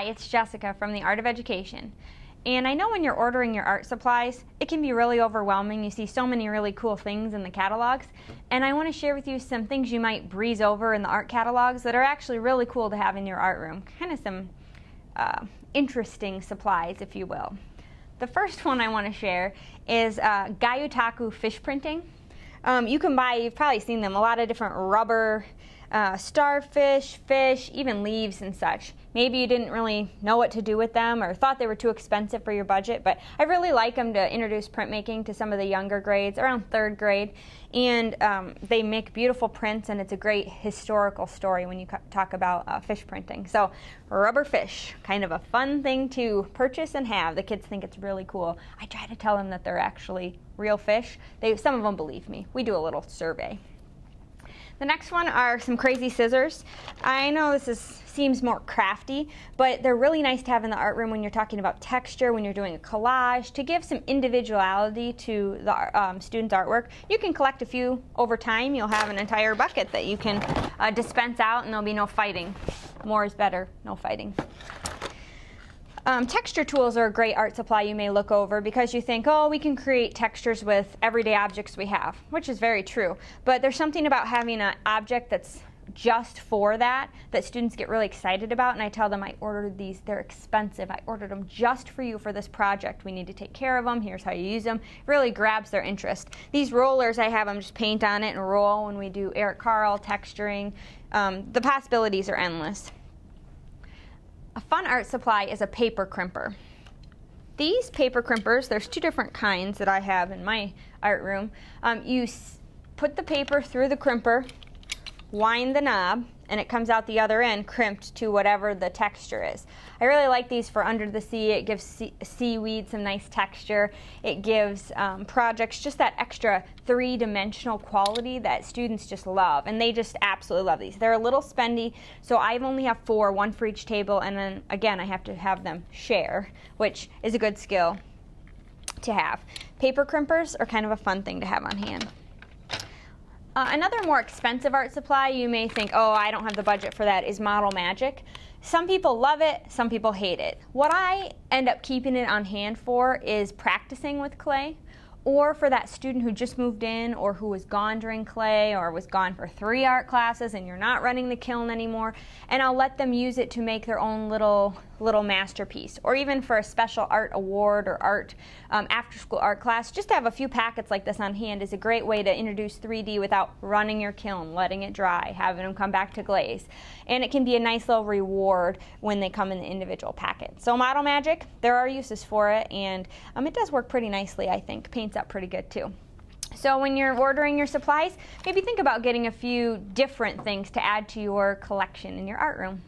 Hi, it's Jessica from the Art of Education. And I know when you're ordering your art supplies, it can be really overwhelming. You see so many really cool things in the catalogs. And I want to share with you some things you might breeze over in the art catalogs that are actually really cool to have in your art room. Kind of some interesting supplies, if you will. The first one I want to share is Gayutaku fish printing. You can buy, you've probably seen them, a lot of different rubber starfish, fish, even leaves and such. Maybe you didn't really know what to do with them or thought they were too expensive for your budget, but I really like them to introduce printmaking to some of the younger grades, around 3rd grade. And they make beautiful prints, and it's a great historical story when you talk about fish printing. So rubber fish, kind of a fun thing to purchase and have. The kids think it's really cool. I try to tell them that they're actually real fish. Some of them believe me. We do a little survey. The next one are some crazy scissors. I know this seems more crafty, but they're really nice to have in the art room when you're talking about texture, when you're doing a collage, to give some individuality to the student's artwork. You can collect a few over time. You'll have an entire bucket that you can dispense out, and there'll be no fighting. More is better, no fighting. Texture tools are a great art supply you may look over because you think, oh, we can create textures with everyday objects we have, which is very true. But there's something about having an object that's just for that students get really excited about, and I tell them I ordered these, they're expensive. I ordered them just for you for this project. We need to take care of them. Here's how you use them. It really grabs their interest. These rollers, I have them just paint on it and roll when we do Eric Carle texturing. The possibilities are endless. A fun art supply is a paper crimper. These paper crimpers, there's 2 different kinds that I have in my art room. You put the paper through the crimper, wind the knob, and it comes out the other end crimped to whatever the texture is. I really like these for under the sea. It gives seaweed some nice texture. It gives projects just that extra 3-dimensional quality that students just love, and they just absolutely love these. They're a little spendy, so I only have 4, 1 for each table, and then again I have to have them share, which is a good skill to have. Paper crimpers are kind of a fun thing to have on hand. Another more expensive art supply you may think, oh, I don't have the budget for that, is Model Magic. Some people love it, some people hate it. What I end up keeping it on hand for is practicing with clay, or for that student who just moved in or who was gone during clay or was gone for 3 art classes and you're not running the kiln anymore, and I'll let them use it to make their own little masterpiece, or even for a special art award or art after-school art class. Just to have a few packets like this on hand is a great way to introduce 3D without running your kiln, letting it dry, having them come back to glaze. And it can be a nice little reward when they come in the individual packet. So Model Magic, there are uses for it, and it does work pretty nicely, I think. Paints up pretty good too. So when you're ordering your supplies, maybe think about getting a few different things to add to your collection in your art room.